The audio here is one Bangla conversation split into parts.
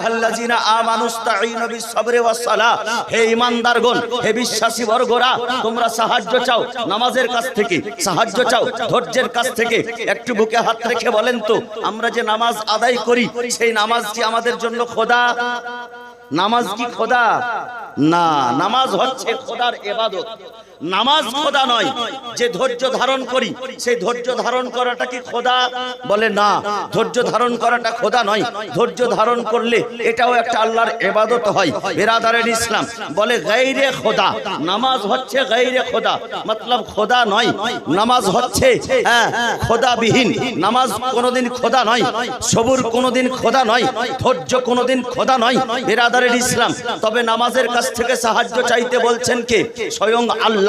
আল্লাযিনা আমানুস্তাঈনু বিস-সাবরি ওয়াস-সালাহ, হে ঈমানদারগণ, হে বিশ্বাসী বর্গরা, তোমরা সাহায্য চাও নামাজের কাছ থেকে, সাহায্য চাও ধৈর্যের কাছ থেকে। একটু বুকে হাত রেখে বলেন তো, আমরা যে নামাজ আদায় করি সেই নামাজ কি আমাদের জন্য খোদা? নামাজ কি খোদা? না, নামাজ হচ্ছে খোদার ইবাদত। নামাজ খোদা নয়। যে ধৈর্য ধারণ করি সেই ধৈর্য ধারণ করাটা কি খোদা? বলে না, ধৈর্য ধারণ করাটা খোদা নয়। ধৈর্য ধারণ করলে এটাও একটা আল্লাহর ইবাদত হয়। বিরাদারের ইসলাম বলে গায়রে খোদা, নামাজ হচ্ছে গায়রে খোদা, मतलब খোদা নয়। নামাজ হচ্ছে খোদাবিহীন। নামাজ কোনোদিন খোদা নয়, সবুর কোনোদিন খোদা নয়, ধৈর্য কোনোদিন খোদা নয়। বিরাদারের ইসলাম, তবে নামাজের কাছ থেকে সাহায্য চাইতে বলছেন কে? স্বয়ং আল্লাহ।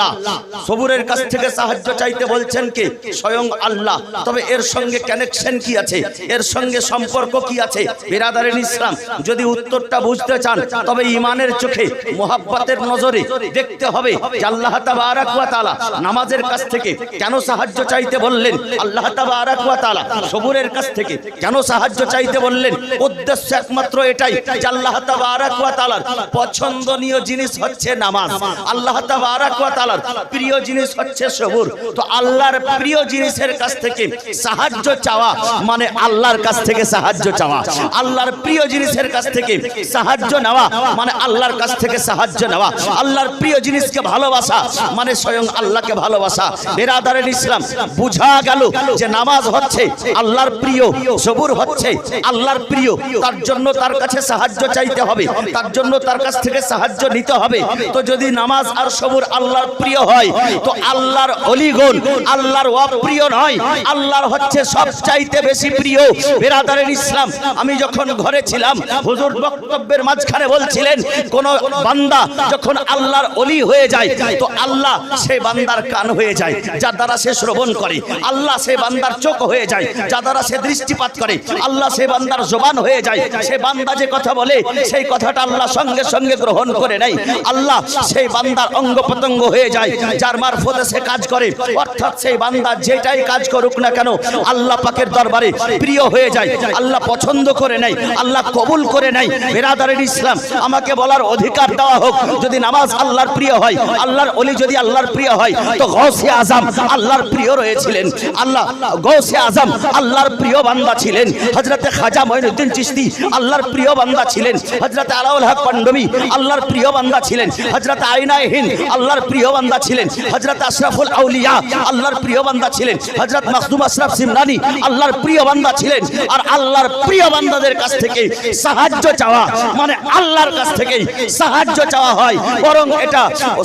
সবুরের কাছ থেকে সাহায্য চাইতে বলছেন কে? স্বয়ং আল্লাহ। তবে এর সঙ্গে কানেকশন কি আছে, এর সঙ্গে সম্পর্ক কি আছে? বিরাদারের ইসলাম, যদি উত্তরটা বুঝতে চান তবে ঈমানের চোখে মোহাব্বতের নজরে দেখতে হবে যে আল্লাহ তাবারাক ওয়া তাআলা নামাজের কাছ থেকে কেন সাহায্য চাইতে বললেন, আল্লাহ তাবারাক ওয়া তাআলা সবুরের কাছ থেকে কেন সাহায্য চাইতে বললেন। উদ্দেশ্য একমাত্র এটাই যে আল্লাহ তাবারাক ওয়া তাআলার পছন্দনীয় জিনিস হচ্ছে নামাজ, আল্লাহ তাবারাক ওয়া তাআলার প্রিয় জিনিস হচ্ছে সবুর। তো আল্লাহর প্রিয় জিনিসের কাছ থেকে সাহায্য চাওয়া মানে আল্লাহর কাছ থেকে সাহায্য চাওয়া। আল্লাহর প্রিয় জিনিসের কাছ থেকে সাহায্য নেওয়া মানে আল্লাহর কাছ থেকে সাহায্য নেওয়া। আল্লাহর প্রিয় জিনিসকে ভালোবাসা মানে স্বয়ং আল্লাহকে ভালোবাসা। বিরাদারের ইসলাম, বুঝা গেল যে নামাজ হচ্ছে আল্লাহর প্রিয়, সবুর হচ্ছে আল্লাহর প্রিয়। তার জন্য তার কাছে সাহায্য চাইতে হবে, তার জন্য তার কাছ থেকে সাহায্য নিতে হবে। তো যদি নামাজ আর সবুর আল্লাহর প্রিয় হয় তো আল্লাহর ওলিগণ আল্লাহর অপ্রিয় নয়, আল্লাহর হচ্ছে সবচাইতে বেশি প্রিয়। বিরাদারের ইসলাম, আমি যখন ঘরে ছিলাম হুজুর বক্তব্যের মাঝখানে বলছিলেন কোন বান্দা যখন আল্লাহর ওলি হয়ে যায় তো আল্লাহ সেই বান্দার কান হয়ে যায়, যার দ্বারা সে শ্রবণ করে। আল্লাহ সেই বান্দার চোখ হয়ে যায়, যার দ্বারা সে দৃষ্টিপাত করে। আল্লাহ সেই বান্দার জবান হয়ে যায়, সে বান্দা যে কথা বলে সেই কথাটা আল্লাহ সঙ্গে সঙ্গে গ্রহণ করে নেয়। আল্লাহ সেই বান্দার অঙ্গ প্রত্যঙ্গ হয়ে যায়, যার মারফতে সে কাজ করে। অর্থাৎ সেই বান্দা যেটাই কাজ করুক না কেন আল্লাহ পাকের দরবারে প্রিয় হয়ে যায়, আল্লাহ পছন্দ করে নেয়, আল্লাহ কবুল করে নেয়। বিরাদারের ইসলাম, আমাকে বলার অধিকার দেওয়া হোক, যদি নামাজ আল্লাহর প্রিয় হয়, আল্লাহর ওলি যদি আল্লাহর প্রিয় হয় তো গৌসে আজম আল্লাহর প্রিয় রয়েছিলেন। আল্লাহ গৌসে আজম আল্লাহর প্রিয় বান্দা ছিলেন। হযরতে খাজা মঈনুদ্দিন চিশতি আল্লাহর প্রিয় বান্দা ছিলেন। হযরতে আলাউল হক পান্ডবী আল্লাহর প্রিয় বান্দা ছিলেন। হযরতে আইনায়ে হিন্দ আল্লাহর প্রিয় বান্দা ছিলেন। হযরত আশরাফুল আউলিয়া আল্লাহর প্রিয় বান্দা ছিলেন। হযরত মাখদুম আশরাফ সিমনানি আল্লাহর প্রিয় বান্দা ছিলেন। আর আল্লাহর প্রিয় বান্দাদের কাছ থেকে সাহায্য চাওয়া মানে আল্লাহর কাছ থেকে সাহায্য চাওয়া হয়, বরং এটা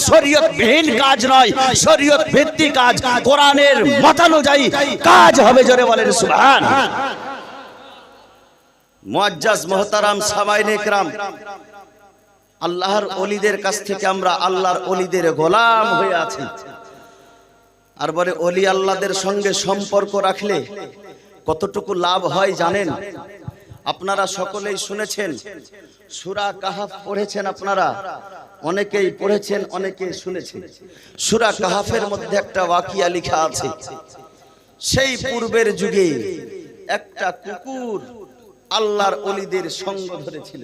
শরীয়তবিহীন কাজ নয়, শরীয়ত ভিত্তিক কাজ, কোরআনের মতানুযায়ী কাজ হবে। জোরে বলেন সুবহান। মুআজ্জাজ মুহতারাম সামাইনে کرام, আল্লাহর ওলিদের কাছ থেকে আমরা আল্লাহর ওলিদের গোলাম হয়ে আছি। আর বলে ওলি আল্লাহদের সঙ্গে সম্পর্ক রাখলে কতটুকু লাভ হয় জানেন? আপনারা সকলেই শুনেছেন, সূরা কাহাফ পড়েছেন, আপনারা অনেকেই পড়েছেন, অনেকেই শুনেছেন। সূরা কাহাফের মধ্যে একটা ওয়াকিয়া লেখা আছে। সেই পূর্বের যুগে একটা কুকুর আল্লাহর ওলিদের সঙ্গ ধরেছিল।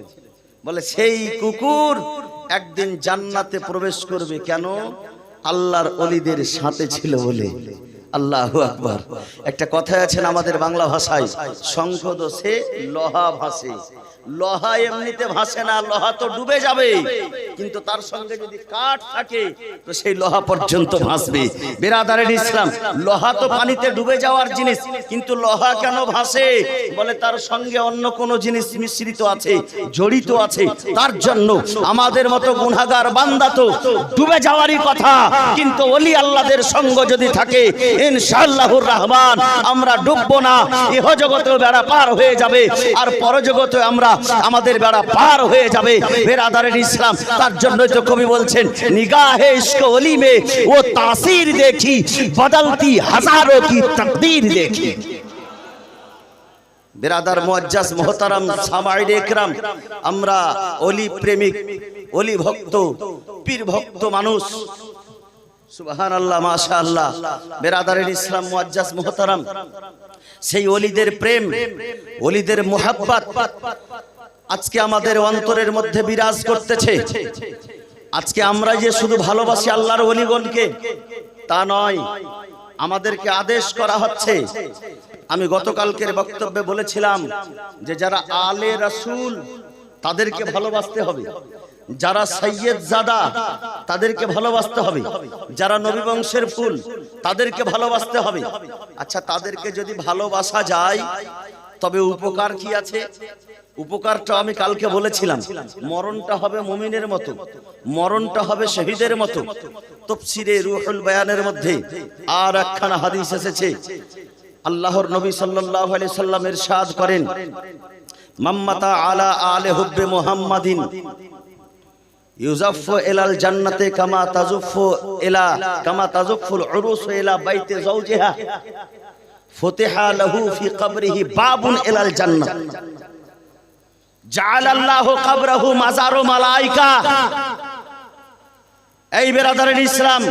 বলে সেই কুকুর একদিন জান্নাতে প্রবেশ করবে, কেন? আল্লাহর ওলিদের সাথে ছিল বলে। আল্লাহু আকবার। একটা কথা আছে আমাদের বাংলা ভাষায়, শঙ্খ দোষে লোহা ভাসে। লোহা এমনিতে ভাসে না, লোহা তো ডুবে যাবে, কিন্তু তার সঙ্গে যদি কাঠ থাকে তো সেই লোহা পর্যন্ত ভাসবে। বিরাদারের ইসলাম, লোহা তো পানিতে ডুবে যাওয়ার জিনিস, কিন্তু লোহা কেন ভাসে? বলে তার সঙ্গে অন্য কোন জিনিস মিশ্রিত আছে, জড়িত আছে। তার জন্য আমাদের মতো গুনাহগার বান্দা তো ডুবে যাওয়ারই কথা, কিন্তু ওলি আল্লাহদের সঙ্গ যদি থাকে ইনশাআল্লাহুর রহমান আমরা ডুববো না। ইহ জগতেও বেড়া পার হয়ে যাবে আর পরজগতে আমরা আমাদের বেড়া পার হয়ে যাবে। বিরাদারের ইসলাম, তার জন্য তো কবি বলছেন নিগাহে ইশক ওলি মে ও তাসির দেখি বদলতি হাজারোं की तकदीर देखी। बिरादर मुअज्जज मोहतरम सामाईन इकराम, আমরা ওলি প্রেমিক, ওলি ভক্ত, পীর ভক্ত মানুষ। সুবহানাল্লাহ, মাশাআল্লাহ। বিরাদারের ইসলাম, মুআজ্জাজ মোহতারাম, সেই ওলিদের প্রেম, ওলিদের মুহাব্বত আজকে আমাদের অন্তরের মধ্যে বিরাজ করতেছে। আজকে আমরা যে শুধু ভালোবাসি আল্লাহর ওলিগণকে তা নয়, আমাদেরকে আদেশ করা হচ্ছে। আমি গতকালকের বক্তব্যে বলেছিলাম যে যারা আলে রাসূল তাদেরকে ভালোবাসতে হবে, যারা সৈয়দ জাদা তাদেরকে ভালোবাসতে হবে, যারা নবী বংশের ফুল তাদেরকে ভালোবাসতে হবে। আচ্ছা, তাদেরকে যদি ভালোবাসা যায় তবে উপকার কি আছে? উপকারটা আমি কালকে বলেছিলাম, মরণটা হবে মুমিনের মতো, মরণটা হবে শহীদের মতো। তাফসীরে রুহুল বায়ানের মধ্যে আর একখানা হাদিস এসেছে, আল্লাহর নবী সাল্লাল্লাহু আলাইহি সাল্লাম ইরশাদ করেন, মাম্মাতা আলা আলে হুব্বে মুহাম্মাদিন ইউজাফফু ইলাল জান্নাতে কামা তাজুফুল উরুসু ইলা বাইতি যাওজিহা ফুতিহা লাহু ফি কবরিহি বাবুন ইলাল জান্নাত জাআলাল্লাহু কবরাহু মাজারু মালায়েকা। এই বেরাদারের ইসলাম,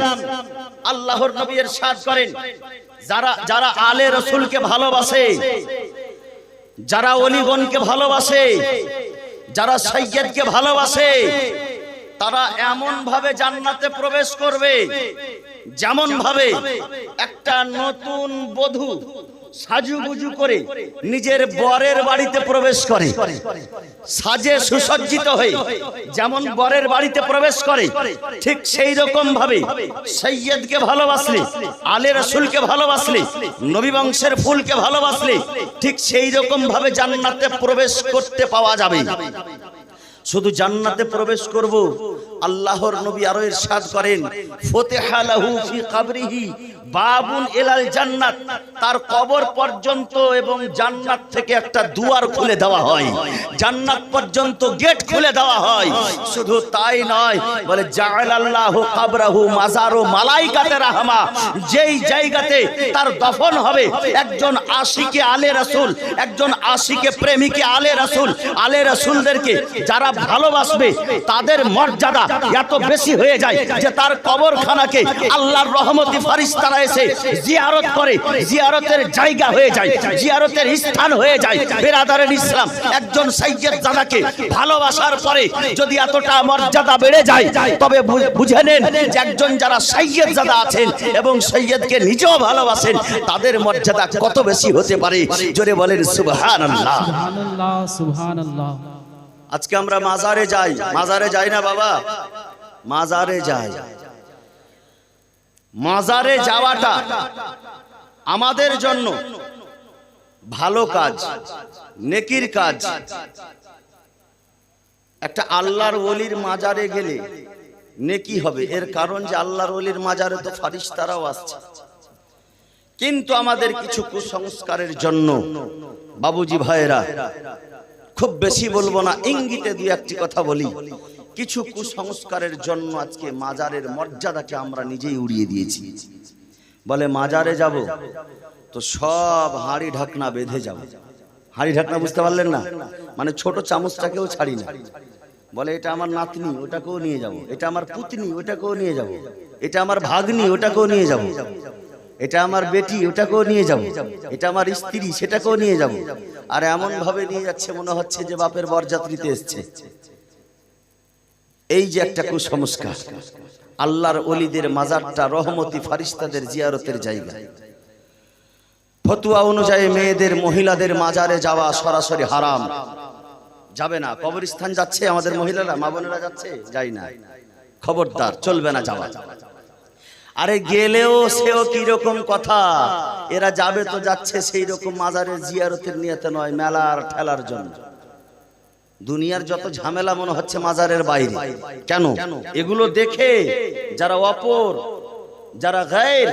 আল্লাহর নবী ইরশাদ করেন, যারা আলে রাসূলকে ভালোবাসে, যারা ওলিগণকে ভালোবাসে, যারা সাইয়্যিদকে ভালোবাসে, তারা এমন ভাবে জান্নাতে প্রবেশ করবে যেমন ভাবে একটা নতুন বধূ সাজুগুজু করে নিজের বরের বাড়িতে প্রবেশ করে, সাজে সুসজ্জিত হয়ে যেমন বরের বাড়িতে প্রবেশ করে, ঠিক সেই রকম ভাবে সৈয়দকে ভালোবাসলে, আলে রাসূলকে ভালোবাসলে, নবী বংশের ফুলকে ভালোবাসলে, ঠিক সেই রকম ভাবে জান্নাতে প্রবেশ করতে পাওয়া যাবে। শুধু জান্নাতে প্রবেশ করব, আল্লাহর নবী আরো ইরশাদ করেন, ফুতিহা লাহু ফি কবরিহি বাবুন ইলাল জান্নাত, তার কবর পর্যন্ত এবং জান্নাত থেকে একটা দুয়ার খুলে দেওয়া হয়, জান্নাত পর্যন্ত গেট খুলে দেওয়া হয়। শুধু তাই নয়, বলে জাআলাল্লাহু কবরাহু মাজারু মালায়েকাতে রাহমা, যেই জায়গাতে তার দফন হবে একজন আশিকে আলে রাসূল, একজন আশিকে প্রেমিকে আলে রাসূল, আলে রাসূলদেরকে যারা ভালোবাসবে তাদের মর্যাদা এত বেশি হয়ে যায় যে তার কবরখানাকে আল্লাহর রহমতি ফেরেশতারা এসে জিয়ারত করে, জিয়ারতের জায়গা হয়ে যায়, জিয়ারতের স্থান হয়ে যায়। বেরাদারের ইসলাম, একজন সাইয়্যিদ জাদাকে ভালোবাসার পরে যদি এতটা মর্যাদা বেড়ে যায়, তবে বুঝে নেন যে একজন যারা সাইয়্যিদ জাদা আছেন এবং সাইয়্যিদকে নিজেও ভালোবাসেন, তাদের মর্যাদা কত বেশি হতে পারে। জোরে বলেন সুবহানাল্লাহ, সুবহানাল্লাহ, সুবহানাল্লাহ। আজকে আমরা মাজারে যাই, মাজারে যাই না বাবা, মাজারে যাই। মাজারে যাওয়াটা আমাদের জন্য ভালো কাজ, নেকির কাজ। একটা আল্লাহর ওলির মাজারে গেলে নেকি হবে, এর কারণ যে আল্লাহর ওলির মাজারে তো ফেরেশতারাও আসছে। কিন্তু আমাদের কিছু কুসংস্কারের জন্য বাবুজি ভাইয়েরা, খুব বেশি বলবো না, ইঙ্গিতে দুই একটি কথা বলি, কিছু কুসংস্কারের জন্য আজকে মাজারের মর্যাদাকে আমরা নিজেই উড়িয়ে দিয়েছি। বলে মাজারে যাব তো সব হাঁড়ি ঢাকনা বেঁধে যাব। হাঁড়ি ঢাকনা বুঝতে পারলেন না? মানে ছোট চামচটাকেও ছাড়ি না। বলে এটা আমার নাতনি, ওটাকেও নিয়ে যাব, এটা আমার পুতনি, ওটাকেও নিয়ে যাব, এটা আমার ভাগ্নি, ওটাকেও নিয়ে যাব, এটা আমার বেটি, ওটাকেও নিয়ে যাব, এটা আমার স্ত্রী, সেটাকেও নিয়ে যাব। আর এমন ভাবে নিয়ে যাচ্ছে মনে হচ্ছে যে বাপের বরযাত্রীতে এসছে। এই যে একটা কুসংস্কার। আল্লাহর ওলিদের মাজারটা রহমতি ফেরেশতাদের জিয়ারতের জায়গা। ফতোয়া অনুযায়ী মেয়েদের, মহিলাদের মাজারে যাওয়া সরাসরি হারাম, যাবে না। কবরস্থান যাচ্ছে আমাদের মহিলারা, মা বোনেরা যাচ্ছে, যাই না, খবরদার, চলবে না যাওয়া। আরে গেলেও সেও কি রকম কথা, এরা যাবে তো যাচ্ছে সেই রকম মাজারের জিয়ারতের নিয়তে নয়, মেলার ঠেলার জন্য। দুনিয়ার যত ঝামেলা মনে হচ্ছে মাজারের বাইরে। কেন? এগুলো দেখে যারা অপর, যারা গায়র,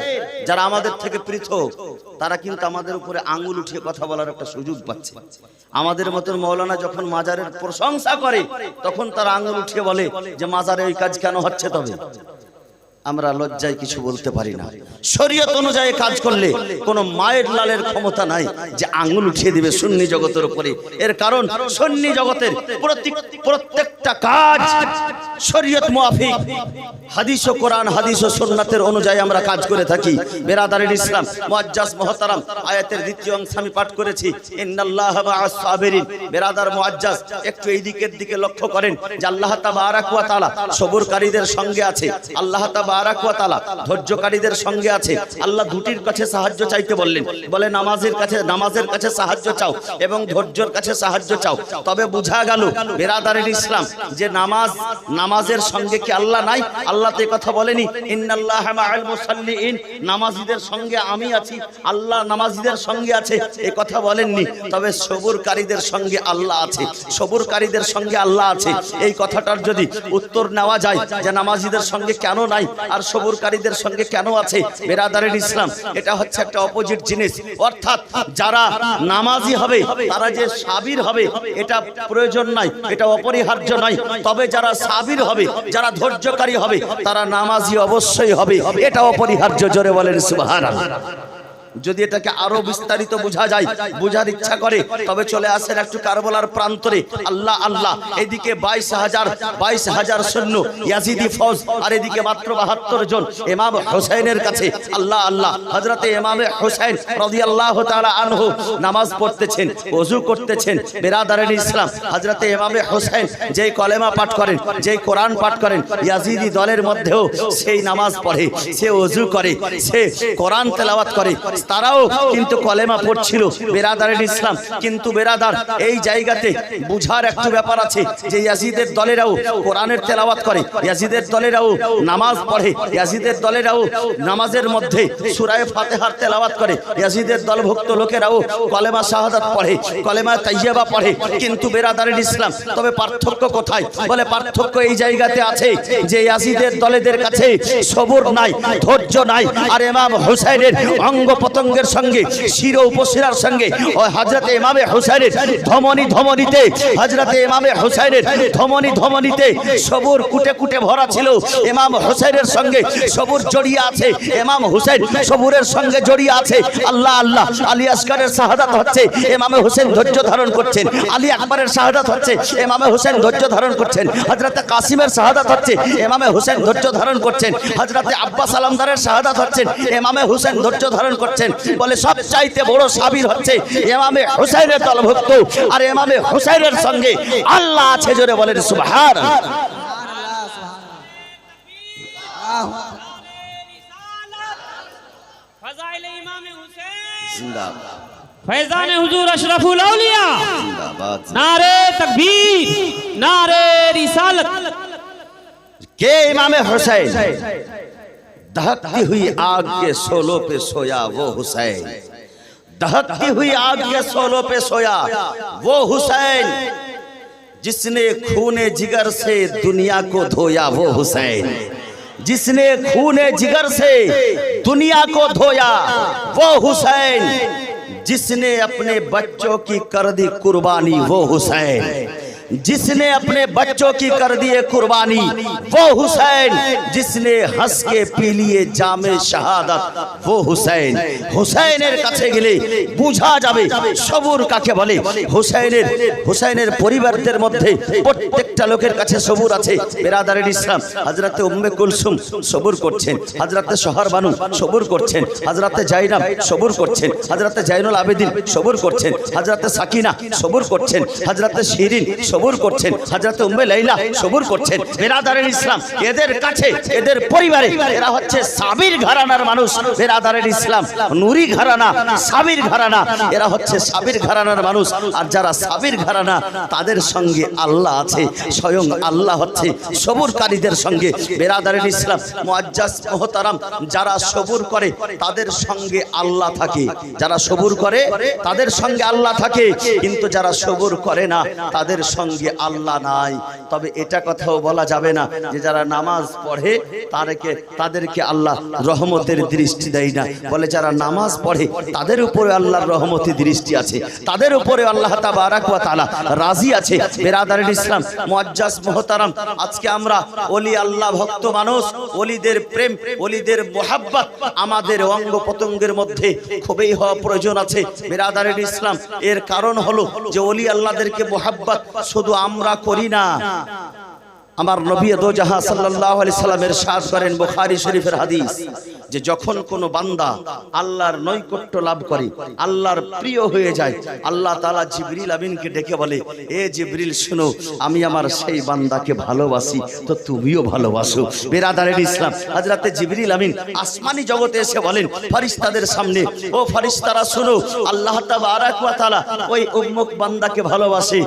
যারা আমাদের থেকে পৃথক, তারা কিন্তু আমাদের উপরে আঙ্গুল উঠিয়ে কথা বলার একটা সুযোগ পাচ্ছে। আমাদের মতন মৌলানা যখন মাজারের প্রশংসা করে, তখন তারা আঙ্গুল উঠিয়ে বলে যে মাজারে ওই কাজ কেন হচ্ছে। তবে আমরা লজ্জায় কিছু বলতে পারি না। শরীয়ত অনুযায়ী কাজ করলে কোনো মায়ের লালের ক্ষমতা নাই যে আঙ্গুল উঠিয়ে দিবে সুন্নি জগতের উপরে। এর কারণ সুন্নি জগতের প্রত্যেকটা কাজ শরীয়ত মুআফিক, হাদিস ও কোরআন, হাদিস ও সুন্নাতের অনুযায়ী আমরা কাজ করে থাকি। বেরাদারিল ইসলাম মুআজ্জাজ মুহতারাম, আয়াতের দ্বিতীয় অংশ আমি পাঠ করেছি, ইন্নাল্লাহা মাআস সাবিরিন। বেরাদার মুআজ্জাজ একটু এই দিকে লক্ষ্য করেন যে আল্লাহ তাবারাক ওয়া তাআলা সবরকারীদের সঙ্গে আছে, আল্লাহ তাবারাক ওয়া তাআলা ধৈর্যকারীদের সঙ্গে আছে। আল্লাহ দুটির কাছে সাহায্য চাইতে বললেন, বলে নামাজের কাছে সাহায্য চাও এবং ধৈর্যের কাছে সাহায্য চাও। তবে বোঝা গেল বেরাদারিল ইসলাম যে নামাজের সঙ্গে কি আল্লাহ নাই? আল্লাহ তো কথা বলেনি ইন্নাল্লাহা মাআল মুসাল্লিন, নামাজীদের সঙ্গে আমি আছি, আল্লাহ নামাজীদের সঙ্গে আছে, এই কথা বলেননি। তবে সবরকারীদের সঙ্গে আল্লাহ আছে, সবরকারীদের সঙ্গে আল্লাহ আছে। এই কথাটার যদি উত্তর নেওয়া যায় যে নামাজীদের সঙ্গে কেন নাই আর সবরকারীদের সঙ্গে কেন আছে, বেরাদারিল ইসলাম এটা হচ্ছে একটা অপোজিট জিনিস। অর্থাৎ যারা নামাজি হবে তারা যে সাবির হবে এটা প্রয়োজন নাই, এটা অপরিহার্য নয়। তবে যারা সাবির হবে, যারা ধৈর্যকারী হবে তারা নামাজি অবশ্যই হবে, এটা অপরিহার্য। জোরে বলেন সুবহানাল্লাহ। যদি এটাকে আরো বিস্তারিত বোঝা যায়, বোঝার ইচ্ছা করে, তবে চলে আসেন একটু কারবালার প্রান্তরে। আল্লাহ আল্লাহ, এদিকে 22,000 সৈন্য ইয়াজিদি ফৌজ, আর এদিকে মাত্র 72 জন ইমাম হুসাইনের কাছে। আল্লাহ আল্লাহ, হযরতে ইমামে হুসাইন রাদিয়াল্লাহু তাআলা আনহু নামাজ পড়তেছেন, ওযু করতেছেন। বেরাদারিল ইসলাম, হযরতে ইমামে হুসাইন যেই কলেমা পাঠ করেন, যেই কোরআন পাঠ করেন, ইয়াজিদি দলের মধ্যেও সেই নামাজ পড়ে, সে ওযু করে, সে কোরআন তেলাওয়াত করে, তারাও কিন্তু কলেমা পড়ছিল। বেরাদারিল ইসলাম, কিন্তু বেরাদার এই জায়গাতে বুঝার একটু ব্যাপার আছে যে ইয়াজিদের দলেরাও কোরআনের তেলাওয়াত করে, ইয়াজিদের দলেরাও নামাজ পড়ে, ইয়াজিদের দলেরাও নামাজের মধ্যে সূরা ফাতিহার তেলাওয়াত করে, ইয়াজিদের দলভুক্ত লোকেরাও কলেমা শাহাদাত পড়ে, কলেমা তাইয়্যিবা পড়ে। কিন্তু বেরাদারিল ইসলাম, তবে পার্থক্য কোথায়? বলে পার্থক্য এই জায়গাতে আছে যে ইয়াজিদের দলেদের কাছে সবর নাই, ধৈর্য নাই। আর ইমাম হুসাইনের অঙ্গ পতঙ্গের সঙ্গে, শির উপশিরার সঙ্গে হযরতে ইমামে হুসাইনের ধমনীতে, হযরতে ইমামে হুসাইনের ধমনীতে সবুর কুটে ভরা ছিল। ইমাম হুসাইনের সঙ্গে সবুর জড়িয়ে আছে, ইমাম হুসাইন সবুরের সঙ্গে জড়িয়ে আছে। আল্লাহ আল্লাহ, আলী আসগরের শাহাদাত হচ্ছে, ইমামে হুসাইন ধৈর্য ধারণ করছেন। আলী আকবরের শাহাদাত হচ্ছে, ইমামে হুসাইন ধৈর্য ধারণ করছেন। হযরতে কাসিমের শাহাদাত হচ্ছে, ইমামে হুসাইন ধৈর্য ধারণ করছেন। হযরতে আব্বাস আলমদারের শাহাদাত হচ্ছেন, ইমামে হুসাইন ধৈর্য ধারণ করছেন। বলে সবচাইতে বড় সাবির হচ্ছে ইমামে হুসাইনের দলভুক্ত, আর ইমামে হুসাইনের সঙ্গে আল্লাহ আছে। জোরে বলেন সুবহানাল্লাহ। ফাজাইল ইমামে হুসাইন জিন্দাবাদ, ফয়জান হুজুর আশরাফুল আউলিয়া, জিন্দাবাদ। নারে তাকবীর, নারে রিসালত। के इमाम हुसैन? दहकती हुई आग के शोलों पे सोया वो हुसैन, दहकती हुई आग के शोलों पे सोया वो हुसैन, जिसने खूने जिगर से दुनिया को धोया वो हुसैन, जिसने खूने जिगर से दुनिया को धोया वो हुसैन, जिसने अपने बच्चों की कर दी कुर्बानी वो हुसैन, जिसने अपने बच्चों की कर दिए कुर्बानी वो हुसैन, जिसने हंस के पी लिए जामे शहादत वो हुसैन। হুসাইনের কাছে গেলে বুঝা যাবে সবর কাকে বলে। হুসাইনের পরিবারদের মধ্যে প্রত্যেকটা লোকের কাছে সবর আছে। বেরাদারিল ইসলাম, হযরতে উম্মে কুলসুম সবর করছেন, হযরতে শহর বানু সবর করছেন, হযরতে জাইনাব সবর করছেন, হযরতে জাইনুল আবেদিন সবর করছেন, হযরতে সাকিনা সবর করছেন, হযরতে শিরিন সবর করছেন, হযরতে উম্মে লাইলা সবর করছেন। বেরাদারিল ইসলাম, এদের কাছে, এদের পরিবারে এরা হচ্ছে সাবির ঘরানার মানুষ। বেরাদারিল ইসলাম, নুরি ঘরানা, সাবির ঘরানা, এরা হচ্ছে সাবির ঘরানার মানুষ। আর যারা সাবির ঘরানা তাদের সঙ্গে আল্লাহ আছে, স্বয়ং আল্লাহ হচ্ছে সবরকারীদের সঙ্গে। বেরাদারিল ইসলাম মুআজ্জাজ মুহতারাম, যারা সবর করে তাদের সঙ্গে আল্লাহ থাকে, যারা সবর করে তাদের সঙ্গে আল্লাহ থাকে। কিন্তু যারা সবর করে না তাদের সঙ্গে সঙ্গে আল্লাহ নাই। তবে এটা কথাও বলা যাবে না যে যারা নামাজ পড়ে তাদেরকে আল্লাহ রহমতের দৃষ্টি দেয় না। বলে যারা নামাজ পড়ে তাদের উপরে আল্লাহর রহমতের দৃষ্টি আছে, তাদের উপরে আল্লাহ তাবারাক ওয়া তাআলা রাজি আছে। বেরাদারিল ইসলাম মুআজ্জাজ মুহতারাম, আজকে আমরা ওলি আল্লাহ ভক্ত মানুষ, ওলিদের প্রেম, ওলিদের মোহাব্বত আমাদের অঙ্গ প্রত্যঙ্গের মধ্যে খুবই হওয়া প্রয়োজন আছে। বেরাদারিল ইসলাম, এর কারণ হলো যে ওলি আল্লাহদেরকে মোহাব্বত শুধু আমরা করি না। আমার নবী দো জাহান সাল্লাল্লাহু আলাইহি সাল্লাম ইরশাদ করেন, বুখারী শরীফের হাদিস, যে যখন কোনো বান্দা আল্লাহর নৈকট্য লাভ করে, আল্লাহর প্রিয় হয়ে যায়, আল্লাহ তাআলা জিবরিল আমিনকে ডেকে বলে, এ জিবরিল শুনো, আমি আমার সেই বান্দাকে ভালোবাসি, তো তুমিও ভালোবাসো। বেরাদারিল ইসলাম, হযরতে জিবরিল আমিন আসমানি জগতে এসে বলেন ফেরেশতাদের সামনে, ও ফেরেশতারা শুনো, আল্লাহ তাবারাক ওয়া তাআলা ওই উম্মুক বান্দাকে ভালোবাসে,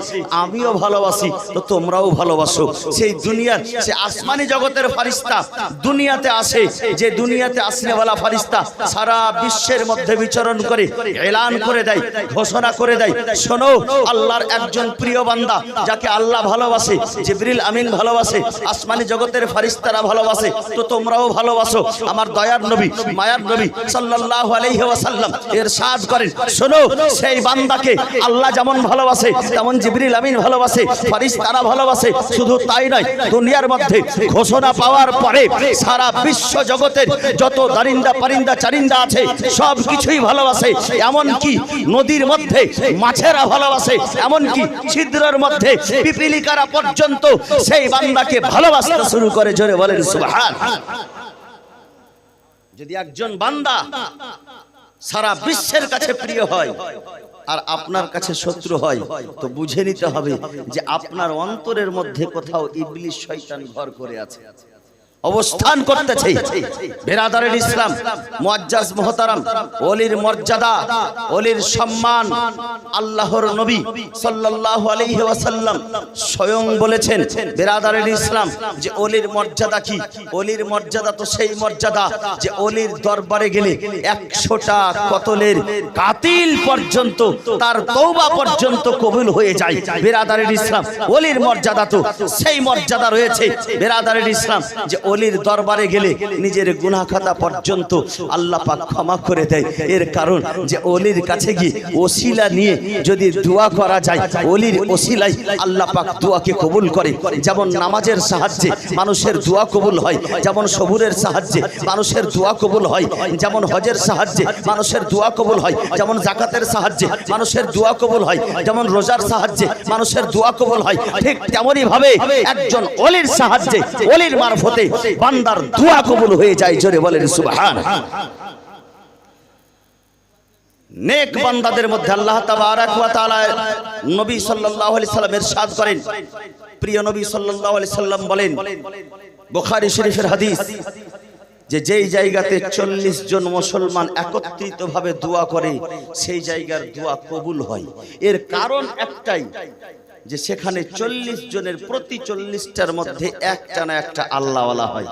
আমিও ভালোবাসি, তো তোমরাও ভালোবাসো। সেই দুনিয়ার সে আসমানি জগতের ফেরেশতা দুনিয়াতে আসে, যে দুনিয়াতে আসনেওয়ালা ফেরেশতা সারা বিশ্বের মধ্যে বিচরণ করে এলান করে দেয়, ঘোষণা করে দেয়, শোনো, আল্লাহর একজন প্রিয় বান্দা যাকে আল্লাহ ভালোবাসে, জিবরিল আমিন ভালোবাসে, আসমানি জগতের ফেরেশতারা ভালোবাসে, তো তোমরাও ভালোবাসো। আমার দয়ার নবী, মায়ার নবী সাল্লাল্লাহু আলাইহি ওয়াসাল্লাম ইরশাদ করেন, শোনো, সেই বান্দাকে আল্লাহ যেমন ভালোবাসে তেমন জিবরিল আমিন ভালোবাসে, ফেরেশতারা ভালোবাসে। শুধু তাই নয়, দুনিয়ার মধ্যে ঘোষণা পাওয়ার পরে সারা বিশ্ব জগতের যত দারিন্দা পারিন্দা চারিন্দা আছে সব কিছুই ভালোবাসে। এমন কি নদীর মধ্যে মাছেরা ভালোবাসে, এমন কি ছিদ্রের মধ্যে পিপিলিকারা পর্যন্ত সেই বান্দাকে ভালোবাসতে শুরু করে। জোরে বলেন সুবহানাল্লাহ। যদি একজন বান্দা সারা বিশ্বের কাছে প্রিয় হয় আর আপনার কাছে শত্রু হয়, তো বুঝে নিতে হবে যে আপনার অন্তরের মধ্যে কোথাও ইবলিস শয়তান ঘর করে আছে, অবস্থান করতেছে। বেরাদারিল ইসলাম মুআজ্জাজ মুহতারাম, ওলির মর্যাদা, ওলির সম্মান আল্লাহর নবী সাল্লাল্লাহু আলাইহি ওয়াসাল্লাম স্বয়ং বলেছেন। বেরাদারিল ইসলাম, যে ওলির মর্যাদা কি? ওলির মর্যাদা তো সেই মর্যাদা যে ওলির দরবারে গেলে 100টা কতলের কাতিল পর্যন্ত তার তওবা পর্যন্ত কবুল হয়ে যায়। বেরাদারিল ইসলাম, ওলির মর্যাদা তো সেই মর্যাদা রয়েছে। বেরাদারিল ইসলাম, যে ওলির দরবারে গেলে নিজের গুনাহ খাতা পর্যন্ত আল্লাহ পাক ক্ষমা করে দেয়। এর কারণ যে ওলির কাছে গিয়ে ওসিলা নিয়ে যদি দোয়া করা যায়, ওলির ওসিলাই আল্লাহ পাক দোয়াকে কবুল করে। যেমন নামাজের সাহায্যে মানুষের দোয়া কবুল হয়, যেমন সবুরের সাহায্যে মানুষের দোয়া কবুল হয়, যেমন হজের সাহায্যে মানুষের দোয়া কবুল হয়, যেমন যাকাতের সাহায্যে মানুষের দোয়া কবুল হয়, যেমন রোজার সাহায্যে মানুষের দোয়া কবুল হয়, ঠিক তেমনি ভাবে একজন ওলির সাহায্যে, ওলির মারফতে বান্দার দোয়া কবুল হয়ে যায়। জোরে বলেন সুবহানাল্লাহ। নেক বান্দাদের মধ্যে আল্লাহ তাবারাক ওয়া তাআলা নবী সাল্লাল্লাহু আলাইহি সাল্লাম ইরশাদ করেন, প্রিয় নবী সাল্লাল্লাহু আলাইহি সাল্লাম বলেন, বুখারী শরীফের হাদিস, যে যেই জায়গাতে 40 জন মুসলমান একত্রিতভাবে দোয়া করে সেই জায়গার দোয়া কবুল হয়। এর কারণ একটাই, যে সেখানে 40 জনের প্রতি 40টার মধ্যে একটা না একটা আল্লাহওয়ালা হয়,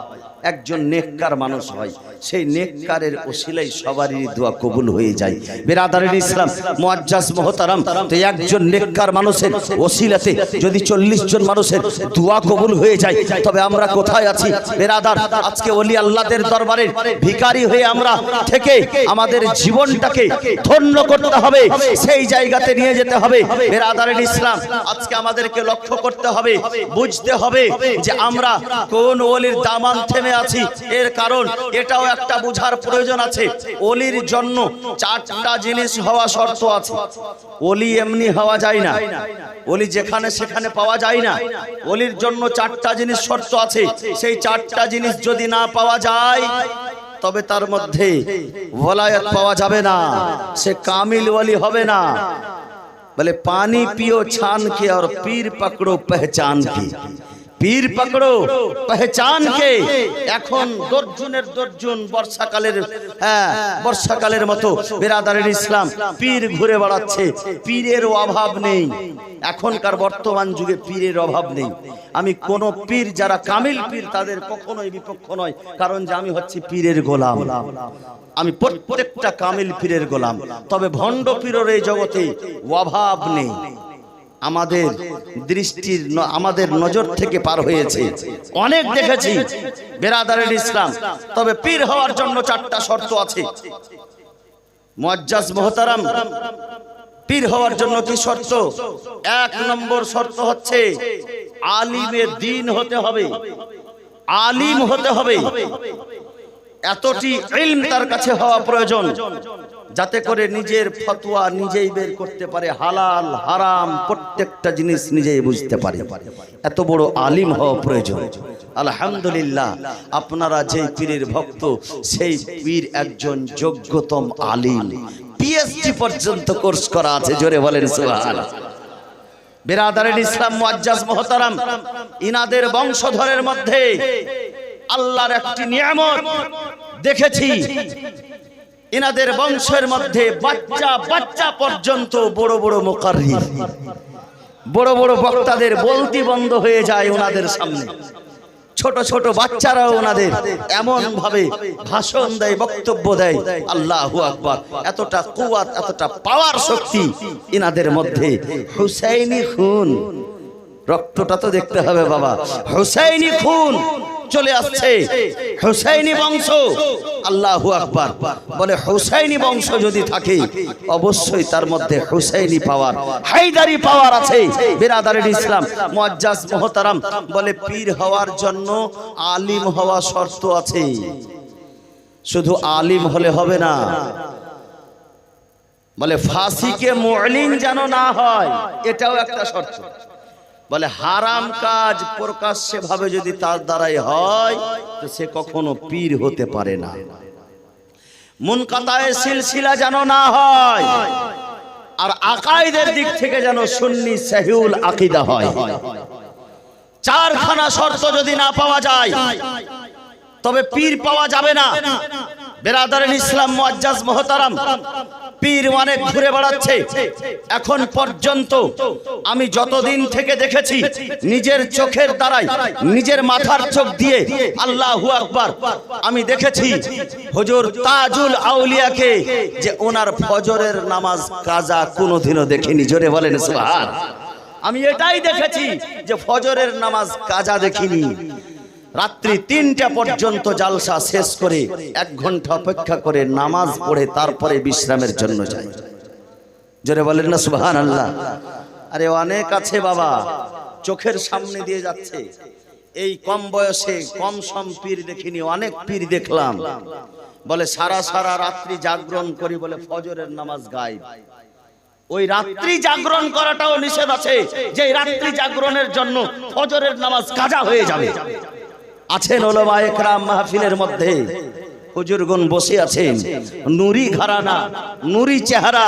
একজন নেককার মানুষ হয়। সেই নেককারের ওসিলাই সবারই দোয়া কবুল হয়ে যায়। বেরাদারিল ইসলাম মুআজ্জাজ মুহতারাম, তো একজন নেককার মানুষের ওসিলাতে যদি 40 জন মানুষের দোয়া কবুল হয়ে যায়, তবে আমরা কোথায় আছি বেরাদার? আজকে ওলি আল্লাহদের দরবারের ভিখারি হয়ে আমরা থেকে আমাদের জীবনটাকে ধন্য করতে হবে, সেই জায়গাতে নিয়ে যেতে হবে। বেরাদারিল ইসলাম, আজকে আমাদেরকে লক্ষ্য করতে হবে, বুঝতে হবে যে আমরা কোন ওলির দামান থেমে আছি। এর কারণ এটাও একটা বুঝার প্রয়োজন আছে। ওলির জন্য 4টা জিনিস হওয়া শর্ত আছে। ওলি এমনি হওয়া যায় না, ওলি যেখানে সেখানে পাওয়া যায় না। ওলির জন্য 4টা জিনিস শর্ত আছে। সেই 4টা জিনিস যদি না পাওয়া যায়, তবে তার মধ্যে ওলায়াত পাওয়া যাবে না, সে কামিল ওলি হবে না। বলে পানি পিও ছান के और पीर पकड़ो पहचान की। পীর পাকড়ো পেহচানকে। এখন দর্জনের দর্জন বর্ষাকালের মতো বেরাদারিল ইসলাম পীর ঘুরে বেড়াচ্ছে। পীরের অভাব নেই, এখনকার বর্তমান যুগে পীরের অভাব নেই। আমি কোন পীর যারা কামিল পীর তাদের কখনোই বিপক্ষ নয়, কারণ যে আমি হচ্ছি পীরের গোলাম, আমি প্রত্যেকটা কামিল পীরের গোলাম। তবে ভণ্ড পীরের এই জগতে অভাব নেই। আমাদের দৃষ্টির আমাদের নজর থেকে পার হয়েছে, অনেক দেখেছি বেরাদারের ইসলাম। তবে পীর হওয়ার জন্য 4টা শর্ত আছে। মুআজ্জাজ মুহতারাম, পীর হওয়ার জন্য কি শর্ত? 1 নম্বর শর্ত হচ্ছে আলিমে দ্বীন হতে হবে, আলিম হতে হবে। এতটি ইলম তার কাছে হওয়া প্রয়োজন যাতে করে নিজের ফতোয়া নিজেই বের করতে পারে, হালাল হারাম প্রত্যেকটা জিনিস নিজেই বুঝতে পারে। এত বড় আলিম হওয়া প্রয়োজন। আলহামদুলিল্লাহ, আপনারা যে পীরের ভক্ত, সেই পীর একজন যোগ্যতম আলিম, পিএইচডি পর্যন্ত কোর্স করা আছে। জোরে বলেন সুবহানাল্লাহ। বিরাদারের ইসলাম মুআজ্জাজ মুহতারাম, ইনাদের বংশধরের মধ্যে আল্লাহর একটি নিয়ামত দেখেছি। ইনাদের বংশের মধ্যে বাচ্চা বাচ্চা পর্যন্ত বড় বড় মুকাররির, বড় বড় বক্তাদের বলতি বন্ধ হয়ে যায় ওনাদের সামনে। ছোট ছোট বাচ্চারাও ওনাদের এমন ভাবে ভাষণ দেয়, বক্তব্য দেয়, আল্লাহু আকবার। এতটা কুওয়াত, এতটা পাওয়ার শক্তি ইনাদের মধ্যে। হুসাইনি খুন, রক্তটা তো দেখতে হবে বাবা। হুসাইনি খুন চলে আসছে, হুসাইনি বংশ। আল্লাহু আকবার। বলে হুসাইনি বংশ যদি থাকে অবশ্যই তার মধ্যে হুসাইনি পাওয়ার, হায়দারি পাওয়ার আছে। বিরাদারের ইসলাম মুআজ্জাজ মুহতারাম বলে পীর হওয়ার জন্য আলিম হওয়া শর্ত আছে। শুধু আলিম হলে হবে না, বলে ফাসিকে মু'লিন যেন না হয়, এটাও একটা শর্ত। বলে হারাম কাজ প্রকাশ্যে ভাবে যদি তার দ্বারাই হয় তো সে কখনো পীর হতে পারে না। মুনকাতায়ে সিলসিলা যেন না হয়, আর আকাইদের দিক থেকে যেন সুন্নি সহিউল আকীদা হয়। 4খানা শর্ত যদি না পাওয়া যায় তবে পীর পাওয়া যাবে না। বিরাদারের ইসলাম মুআজ্জাজ মুহতারাম, পীর অনেক ঘুরে বেড়াচ্ছে। এখন পর্যন্ত আমি যতদিন থেকে দেখেছি নিজের চোখের দ্বারাই, নিজের মাথার চোখ দিয়ে, আল্লাহু আকবার, আমি দেখেছি হুজুর তাজুল আউলিয়াকে যে ওনার ফজরের নামাজ কাজা কোনোদিনও দেখিনি। জোরে বলেন সুবহান। আমি এটাই দেখেছি যে ফজরের নামাজ কাজা দেখিনি। রাত্রি 3টা পর্যন্ত জালসা শেষ করে 1 ঘন্টা অপেক্ষা করে নামাজ পড়ে তারপরে বিশ্রামের জন্য যায়। জোরে বলেন না সুবহানাল্লাহ। আরে অনেক আছে বাবা, চোখের সামনে দিয়ে যাচ্ছে। এই কম বয়সে কম সম পীর দেখিনি, অনেক পীর দেখলাম। বলে সারা সারা রাত্রি জাগরণ করি, বলে ফজরের নামাজ গায়েব। ওই রাত্রি জাগরণ করাটাও নিষেধ আছে, যে রাত্রি জাগরণের জন্য ফজরের নামাজ কাজা হয়ে যাবে। আছেন উলামায়ে কেরাম মাহফিলের মধ্যে, হুজুরগণ বসে আছেন, নূরি ঘরানা, নূরি চেহারা।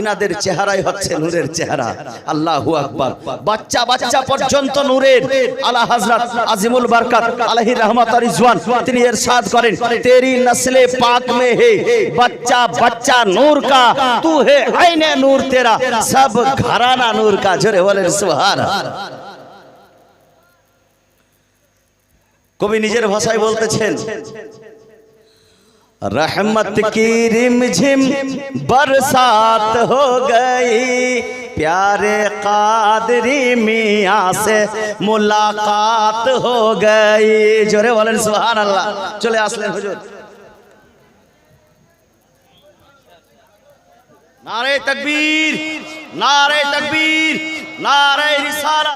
ইনাদের চেহারাই হচ্ছে নূরের চেহারা। আল্লাহু আকবার। বাচ্চা বাচ্চা পর্যন্ত নূরের। আলা হযরত আজিমুল বরকত আলাইহি রহমত আর রিজওয়ান তিনি ইরশাদ করেন, তেরি নসলে পাক মে হে बच्चा बच्चा नूर का, तू है आईने नूर तेरा, सब घराना नूर का। जोरे बोलें सुभान। कवि निजेर भाषाय बोलतेছেন, रहमत की रिमझिम बरसात हो गई, प्यारे कादरी मियां से मुलाकात हो गई। जोरे बोलें सुभान अल्लाह। चले আসলেন হুজুর। नारे तकबीर, नारे तकबीर, नारे रिसालत।